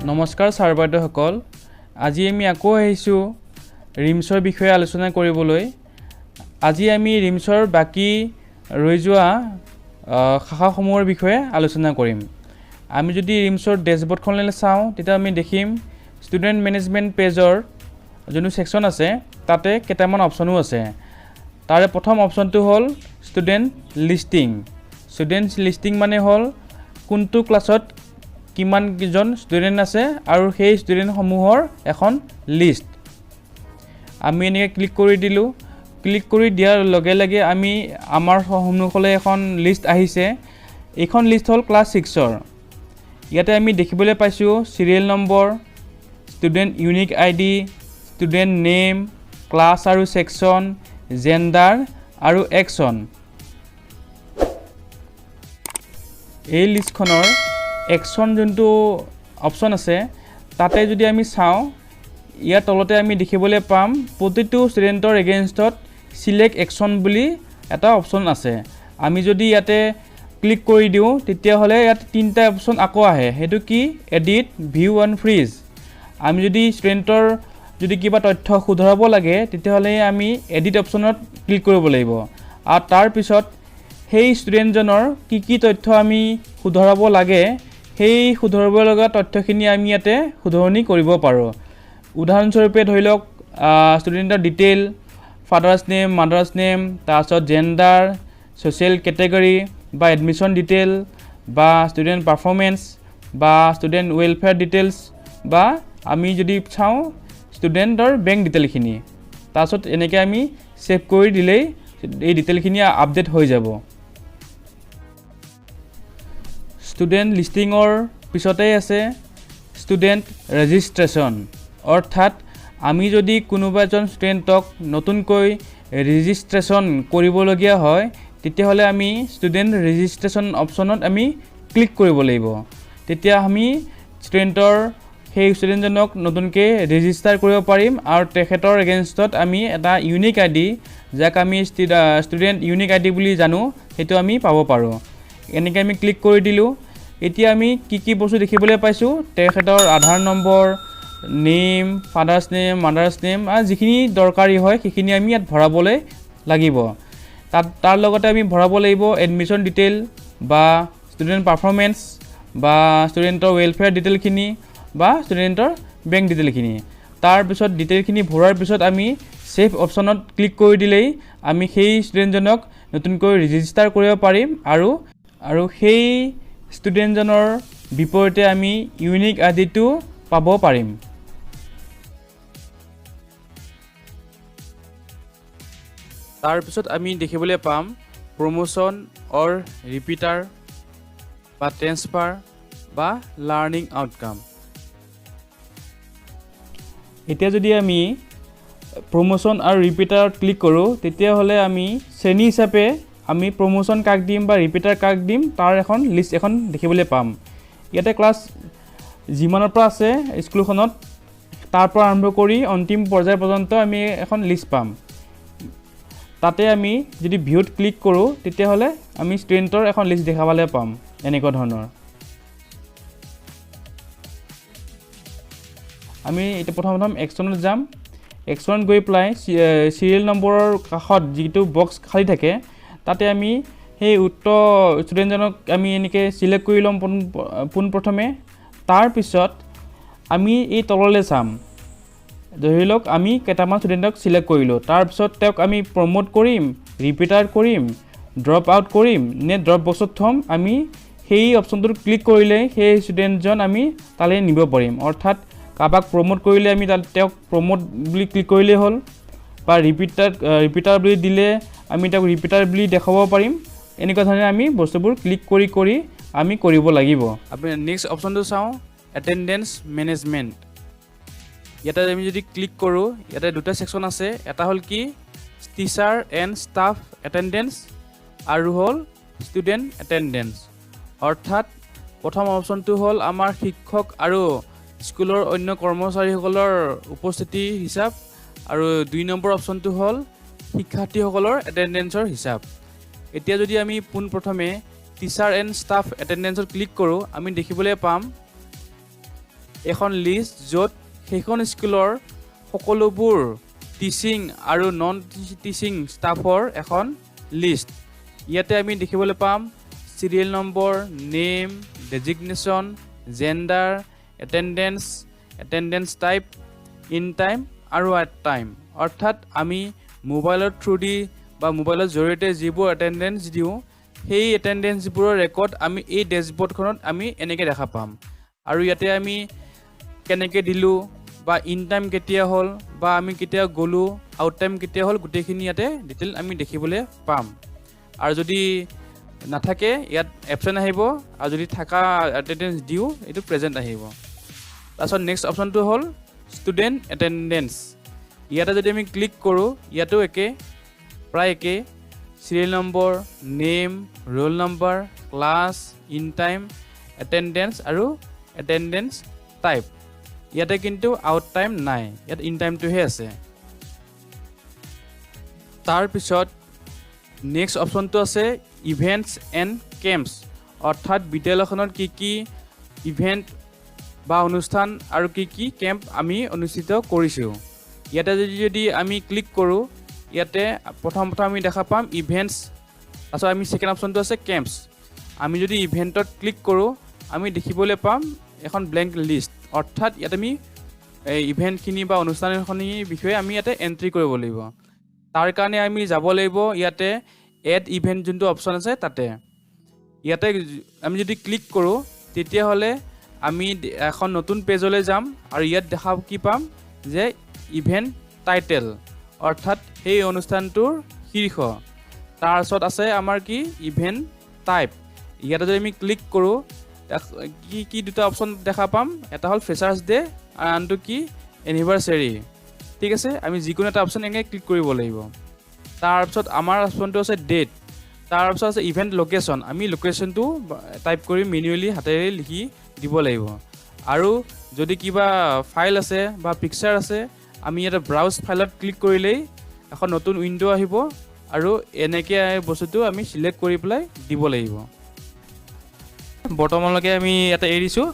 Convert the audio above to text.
নমস্কাৰ ছাৰ বাইদেউসকল আজি আমি আকৌ আহিছোঁ ৰিমছৰ বিষয়ে আলোচনা কৰিবলৈ আজি আমি ৰিমছৰ বাকি ৰৈ যোৱা শাখাসমূহৰ বিষয়ে আলোচনা কৰিম আমি যদি ৰিমছৰ ডেশবৰ্ডখনলৈ চাওঁ তেতিয়া আমি দেখিম ষ্টুডেণ্ট মেনেজমেণ্ট পেজৰ যোনটো সেকশন আছে তাতে কেইটামান অপচনো আছে তাৰে প্ৰথম অপচনটো হ'ল ষ্টুডেণ্ট লিষ্টিং মানে হ'ল কোনটো ক্লাছত কিমান কিজন ষ্টুডেণ্ট আছে আৰু সেই ষ্টুডেণ্টসমূহৰ এখন লিষ্ট আমি এনেকৈ ক্লিক কৰি দিলোঁ ক্লিক কৰি দিয়াৰ লগে লগে আমি আমাৰ সন্মুখলৈ এখন লিষ্ট আহিছে এইখন লিষ্ট হ'ল ক্লাছ 6ৰ ইয়াতে আমি দেখিবলৈ পাইছোঁ serial number student unique ID student name class আৰু সেকশন জেন্ডাৰ আৰু একশন এই লিষ্টখনৰ একশন যোনটো অপচন আছে তাতে যদি আমি চাওঁ ইয়াৰ তলতে আমি দেখিবলৈ পাম প্ৰতিটো ষ্টুডেণ্টৰ এগেইনষ্টত সিলেক্ট একশন বুলি এটা অপচন আছে আমি যদি ইয়াতে ক্লিক কৰি দিওঁ তেতিয়াহ'লে ইয়াত তিনিটা অপচন আকৌ আহে সেইটো কি এডিট ভিউ এণ্ড ফ্ৰিজ আমি যদি ষ্টুডেণ্টৰ যদি কিবা তথ্য শুধৰাব লাগে তেতিয়াহ'লে আমি এডিট অপচনত ক্লিক কৰিব লাগিব আৰু তাৰ পিছত সেই ষ্টুডেণ্টজনৰ কি তথ্য আমি শুধৰাব লাগে সেই শুধৰাব লগা তথ্যখিনি আমি ইয়াতে শুধৰণি কৰিব পাৰোঁ উদাহৰণস্বৰূপে ধৰি লওক ষ্টুডেণ্টৰ detail father's name mother's name তাৰপিছত জেন্ডাৰ ছ'চিয়েল কেটেগৰী বা এডমিশ্যন ডিটেইল বা ষ্টুডেণ্ট পাৰফৰ্মেঞ্চ বা ষ্টুডেণ্ট ৱেলফেয়াৰ ডিটেইলছ বা আমি যদি চাওঁ ষ্টুডেণ্টৰ বেংক ডিটেইলখিনি তাৰপিছত এনেকৈ আমি ছেভ কৰি দিলেই এই ডিটেইলখিনি আপডেট হৈ যাব ষ্টুডেণ্ট লিষ্টিঙৰ পিছতেই আছে ষ্টুডেণ্ট ৰেজিষ্ট্ৰেশ্যন অৰ্থাৎ আমি যদি কোনোবা এজন ষ্টুডেণ্টক নতুনকৈ ৰেজিষ্ট্ৰেশ্যন কৰিবলগীয়া হয় তেতিয়াহ'লে আমি ষ্টুডেণ্ট ৰেজিষ্ট্ৰেশ্যন অপশ্যনত আমি ক্লিক কৰিব লাগিব তেতিয়া আমি ষ্টুডেণ্টৰ সেই ষ্টুডেণ্টজনক নতুনকৈ ৰেজিষ্টাৰ কৰিব পাৰিম আৰু তেখেতৰ এগেইনষ্টত আমি এটা ইউনিক আইডি যাক আমি ষ্টুডেণ্ট ইউনিক আইডি বুলি জানো সেইটো আমি পাব পাৰোঁ এনেকৈ আমি ক্লিক কৰি দিলোঁ এতিয়া আমি কি বস্তু দেখিবলৈ পাইছোঁ তেখেতৰ Aadhaar number name father's name mother's name আৰু যিখিনি দৰকাৰী হয় সেইখিনি আমি ইয়াত ভৰাবলৈ লাগিব তাৰ লগতে আমি ভৰাব লাগিব এডমিশ্যন ডিটেইল বা ষ্টুডেণ্ট পাৰফৰ্মেঞ্চ বা ষ্টুডেণ্টৰ ৱেলফেয়াৰ ডিটেইলখিনি বা ষ্টুডেণ্টৰ বেংক ডিটেইলখিনি তাৰপিছত ডিটেইলখিনি ভৰোৱাৰ পিছত আমি ছেভ অপশ্যনত ক্লিক কৰি দিলেই আমি সেই ষ্টুডেণ্টজনক নতুনকৈ ৰেজিষ্টাৰ কৰিব পাৰিম আৰু সেই ষ্টুডেণ্টজনৰ বিপৰীতে আমি ইউনিক আইডিটো পাব পাৰিম তাৰপিছত আমি দেখিবলৈ পাম প্ৰমোশ্যন অৰ ৰিপিটাৰ বা ট্ৰেন্সফাৰ বা লাৰ্ণিং আউটকাম এতিয়া যদি আমি প্ৰমোশ্যন আৰু ৰিপিটাৰত ক্লিক কৰোঁ তেতিয়াহ'লে আমি শ্ৰেণী হিচাপে আমি প্ৰমোশ্যন কাক দিম বা ৰিপিটাৰ কাক দিম তাৰ এখন লিষ্ট এখন দেখিবলৈ পাম ইয়াতে ক্লাছ যিমানৰ পৰা আছে স্কুলখনত তাৰ পৰা আৰম্ভ কৰি অন্তিম পৰ্যায় পৰ্যন্ত আমি এখন লিষ্ট পাম তাতে আমি যদি ভিউত ক্লিক কৰোঁ তেতিয়াহ'লে আমি ষ্টুডেণ্টৰ এখন লিষ্ট দেখাবলৈ পাম এনেকুৱা ধৰণৰ আমি এতিয়া প্ৰথম একশ্যনত যাম একশ্যনত গৈ পেলাই চিৰিয়েল নম্বৰৰ কাষত যিটো বক্স খালী থাকে তাতে আমি সেই উক্ত ষ্টুডেণ্টজনক আমি এনেকৈ চিলেক্ট কৰি ল'ম পোনপ্ৰথমে তাৰপিছত আমি এই তললৈ চাম ধৰি লওক আমি কেইটামান ষ্টুডেণ্টক চিলেক্ট কৰিলোঁ তাৰপিছত তেওঁক আমি প্ৰমোট কৰিম ৰিপিটাৰ কৰিম ড্ৰপ আউট কৰিম নে ড্ৰপ বক্সত থ'ম আমি সেই অপশ্যনটোত ক্লিক কৰিলে সেই ষ্টুডেণ্টজন আমি তালৈ নিব পাৰিম অৰ্থাৎ কাৰোবাক প্ৰমোট কৰিলে আমি তেওঁক প্ৰমোট বুলি ক্লিক কৰিলেই হ'ল বা ৰিপিটাৰ বুলি দিলে আমি তেওঁক ৰিপিটাৰ বুলি দেখাব পাৰিম এনেকুৱা ধৰণে আমি বস্তুবোৰ ক্লিক কৰি আমি কৰিব লাগিব আপুনি নেক্সট অপশ্যনটো চাওঁ এটেণ্ডেঞ্চ মেনেজমেণ্ট ইয়াতে আমি যদি ক্লিক কৰোঁ ইয়াতে দুটা ছেকশ্যন আছে এটা হ'ল কি টিচাৰ এণ্ড ষ্টাফ এটেণ্ডেঞ্চ আৰু হ'ল ষ্টুডেণ্ট এটেণ্ডেঞ্চ অৰ্থাৎ প্ৰথম অপশ্যনটো হ'ল আমাৰ শিক্ষক আৰু স্কুলৰ অন্য কৰ্মচাৰীসকলৰ উপস্থিতি হিচাপ আৰু 2 নম্বৰ অপশ্যনটো হ'ল শিক্ষাৰ্থীসকলৰ এটেণ্ডেঞ্চৰ হিচাপ এতিয়া যদি আমি পোনপ্ৰথমে টিচাৰ এণ্ড ষ্টাফ এটেণ্ডেঞ্চত ক্লিক কৰোঁ আমি দেখিবলৈ পাম এখন লিষ্ট য'ত সেইখন স্কুলৰ সকলোবোৰ টিচিং আৰু নন টিচিং ষ্টাফৰ এখন লিষ্ট। ইয়াতে আমি দেখিবলৈ পাম serial number, name, designation, gender, attendance type, in time আৰু এট টাইম। অৰ্থাৎ আমি মোবাইলৰ থ্ৰুদি বা মোবাইলৰ জৰিয়তে যিবোৰ এটেণ্ডেঞ্চ দিওঁ সেই এটেণ্ডেঞ্চবোৰৰ ৰেকৰ্ড আমি এই ডেছবৰ্ডখনত আমি এনেকৈ দেখা পাম। আৰু ইয়াতে আমি কেনেকৈ দিলোঁ বা ইন টাইম কেতিয়া হ'ল বা আমি কেতিয়া গ'লোঁ, আউট টাইম কেতিয়া হ'ল, গোটেইখিনি ইয়াতে ডিটেইল আমি দেখিবলৈ পাম। আৰু যদি নাথাকে ইয়াত এবচেণ্ট আহিব, আৰু যদি থকা এটেণ্ডেঞ্চ দিওঁ এইটো প্ৰেজেণ্ট আহিব। তাৰপিছত নেক্সট অপশ্যনটো হ'ল ষ্টুডেণ্ট এটেণ্ডেঞ্চ। ইয়াতে যদি আমি ক্লিক কৰোঁ ইয়াতো প্ৰায় একে serial number, name, roll number, class, in time, attendance আৰু এটেণ্ডেঞ্চ টাইপ। ইয়াতে কিন্তু আউট টাইম নাই, ইয়াত ইন টাইমটোহে আছে। তাৰপিছত নেক্সট অপশ্যনটো আছে ইভেণ্টছ এণ্ড কেম্পছ। অৰ্থাৎ বিদ্যালয়খনত কি কি ইভেণ্ট বা অনুষ্ঠান আৰু কি কি কেম্প আমি অনুষ্ঠিত কৰিছোঁ। ইয়াতে যদি আমি ক্লিক কৰোঁ ইয়াতে প্ৰথম আমি দেখা পাম ইভেণ্টছ, তাৰপিছত আমি ছেকেণ্ড অপশ্যনটো আছে কেম্পছ। আমি যদি ইভেণ্টত ক্লিক কৰোঁ আমি দেখিবলৈ পাম এখন ব্লেংক লিষ্ট। অৰ্থাৎ ইয়াত আমি ইভেণ্টখিনি বা অনুষ্ঠানখিনিৰ বিষয়ে আমি ইয়াতে এণ্ট্ৰি কৰিব লাগিব। তাৰ কাৰণে আমি যাব লাগিব ইয়াতে এড ইভেণ্ট যোনটো অপশ্যন আছে তাতে। ইয়াতে আমি যদি ক্লিক কৰোঁ তেতিয়াহ'লে আমি এখন নতুন পেজলৈ যাম আৰু ইয়াত কি পাম যে ইভেণ্ট টাইটেল, অৰ্থাৎ সেই অনুষ্ঠানটোৰ শীৰ্ষ। তাৰপিছত আছে আমাৰ কি ইভেণ্ট টাইপ। ইয়াতে যদি আমি ক্লিক কৰোঁ কি দুটা অপশ্যন দেখা পাম, এটা হ'ল ফ্ৰেচাৰ্ছ ডে আৰু আনটো কি এনিভাৰ্চেৰী। ঠিক আছে, আমি যিকোনো এটা অপশ্যন এনেকৈ ক্লিক কৰিব লাগিব। তাৰপিছত আমাৰ অপশ্যনটো আছে ডেট। তাৰপিছত আছে ইভেণ্ট লোকেশ্যন। আমি লোকেশ্যনটো টাইপ কৰি মেনুৱেলি হাতেৰে লিখি দিব লাগিব। আৰু যদি কিবা ফাইল আছে বা পিকচাৰ আছে আমি ইয়াতে ব্ৰাউজ ফাইলত ক্লিক কৰিলেই এখন নতুন উইণ্ড' আহিব আৰু এনেকৈ বস্তুটো আমি চিলেক্ট কৰি পেলাই দিব লাগিব। বৰ্তমানলৈকে আমি ইয়াতে এৰিছোঁ।